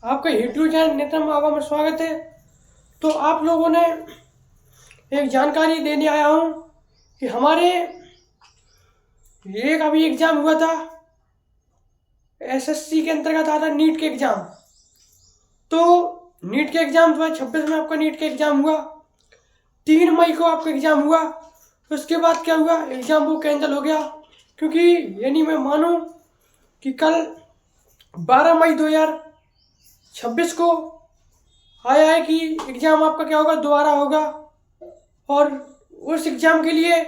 आपका YouTube channel नेत्र मावा में स्वागत है। तो आप लोगों ने एक जानकारी देने आया हूँ कि हमारे एक अभी एग्ज़ाम हुआ था, एसएससी के अंतर्गत आता नीट के एग्ज़ाम। तो नीट के एग्ज़ाम 2026 में आपका नीट का एग्ज़ाम हुआ, 3 मई को आपका एग्ज़ाम हुआ। उसके बाद क्या हुआ, एग्ज़ाम वो कैंसिल हो गया, क्योंकि यानी मैं मानूँ कि कल 12 मई 2026 को आया है कि एग्ज़ाम आपका क्या होगा, दोबारा होगा। और उस एग्ज़ाम के लिए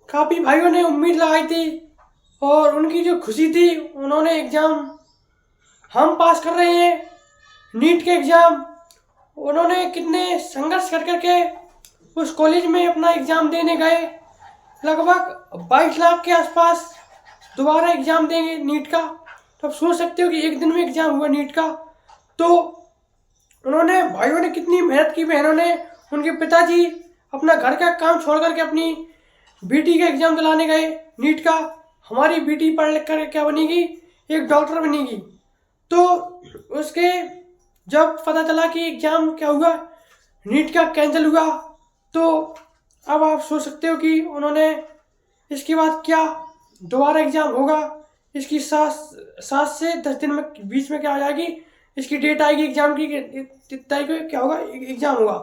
काफ़ी भाइयों ने उम्मीद लगाई थी और उनकी जो खुशी थी, उन्होंने एग्ज़ाम हम पास कर रहे हैं नीट के एग्ज़ाम। उन्होंने कितने संघर्ष कर करके उस कॉलेज में अपना एग्ज़ाम देने गए, लगभग 22 लाख के आसपास दोबारा एग्ज़ाम देंगे नीट का। तो आप सोच सकते हो कि एक दिन में एग्ज़ाम हुआ नीट का। तो उन्होंने भाइयों ने कितनी मेहनत की, बहनों ने, उनके पिताजी अपना घर का काम छोड़ करके अपनी बेटी का एग्ज़ाम दिलाने गए नीट का। हमारी बेटी पढ़ लिख कर क्या बनेगी, एक डॉक्टर बनेगी। तो उसके जब पता चला कि एग्ज़ाम क्या हुआ, नीट का कैंसिल हुआ, तो अब आप सोच सकते हो कि उन्होंने इसके बाद क्या दोबारा एग्ज़ाम होगा। इसकी 7 से 10 दिन में बीच में क्या हो जाएगी, इसकी डेट आएगी एग्ज़ाम की, तारीख को क्या होगा, एग्ज़ाम होगा।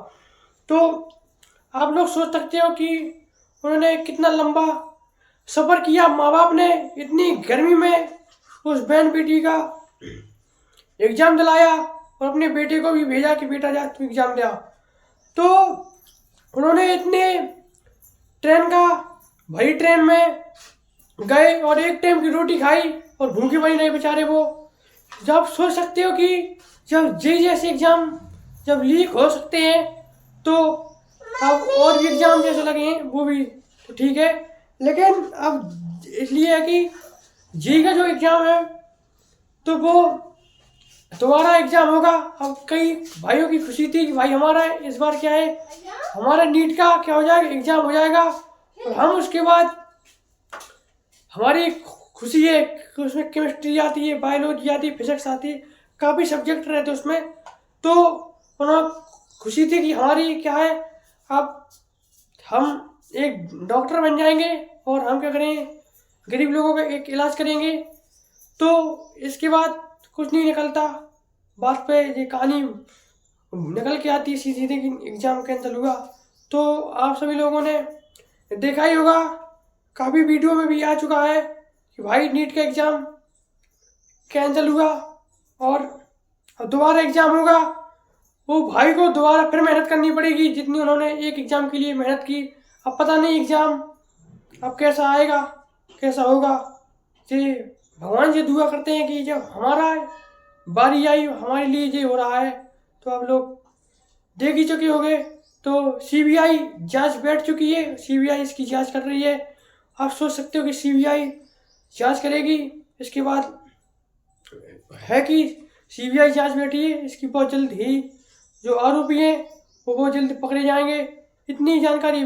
तो आप लोग सोच सकते हो कि उन्होंने कितना लंबा सफ़र किया, माँ बाप ने इतनी गर्मी में उस बहन बेटी का एग्ज़ाम दिलाया और अपने बेटे को भी भेजा कि बेटा जा तू एग्ज़ाम दे आ। तो उन्होंने इतने ट्रेन का भरी ट्रेन में गए और एक टाइम की रोटी खाई और भूखे वही नहीं बेचारे वो। जब आप सोच सकते हो कि जब जैसे एग्ज़ाम जब लीक हो सकते हैं, तो अब और भी एग्ज़ाम जैसे लगे हैं वो भी तो ठीक है, लेकिन अब इसलिए है कि जेई का जो एग्ज़ाम है तो वो दोबारा एग्ज़ाम होगा। अब कई भाइयों की खुशी थी कि भाई हमारा इस बार क्या है, हमारा नीट का क्या हो जाएगा, एग्ज़ाम हो जाएगा और हम उसके बाद हमारी खुशी है कि उसमें केमिस्ट्री आती है, बायोलॉजी आती है, फिजिक्स आती है, काफ़ी सब्जेक्ट रहते हैं उसमें। तो उन्हें खुशी थी कि हमारी क्या है, अब हम एक डॉक्टर बन जाएंगे और हम क्या करेंगे, गरीब लोगों का एक इलाज करेंगे। तो इसके बाद कुछ नहीं निकलता, बात पे ये कहानी निकल के आती है सीधी कि एग्ज़ाम कैंसिल हुआ। तो आप सभी लोगों ने देखा ही होगा, काफ़ी वीडियो में भी आ चुका है कि भाई नीट का एग्ज़ाम कैंसिल हुआ और अब दोबारा एग्ज़ाम होगा। वो भाई को दोबारा फिर मेहनत करनी पड़ेगी जितनी उन्होंने एक एग्ज़ाम के लिए मेहनत की। अब पता नहीं एग्ज़ाम अब कैसा आएगा, कैसा होगा। ये भगवान से दुआ करते हैं कि जब हमारा बारी आई, हमारे लिए ये हो रहा है। तो आप लोग देख ही चुके होंगे, तो सीबीआई जांच बैठ चुकी है, सीबीआई इसकी जांच कर रही है। आप सोच सकते हो कि सीबीआई जांच करेगी, इसके बाद है कि सीबीआई जांच बैठी है, इसकी बहुत जल्द ही जो आरोपी हैं वो बहुत जल्द पकड़े जाएंगे। इतनी जानकारी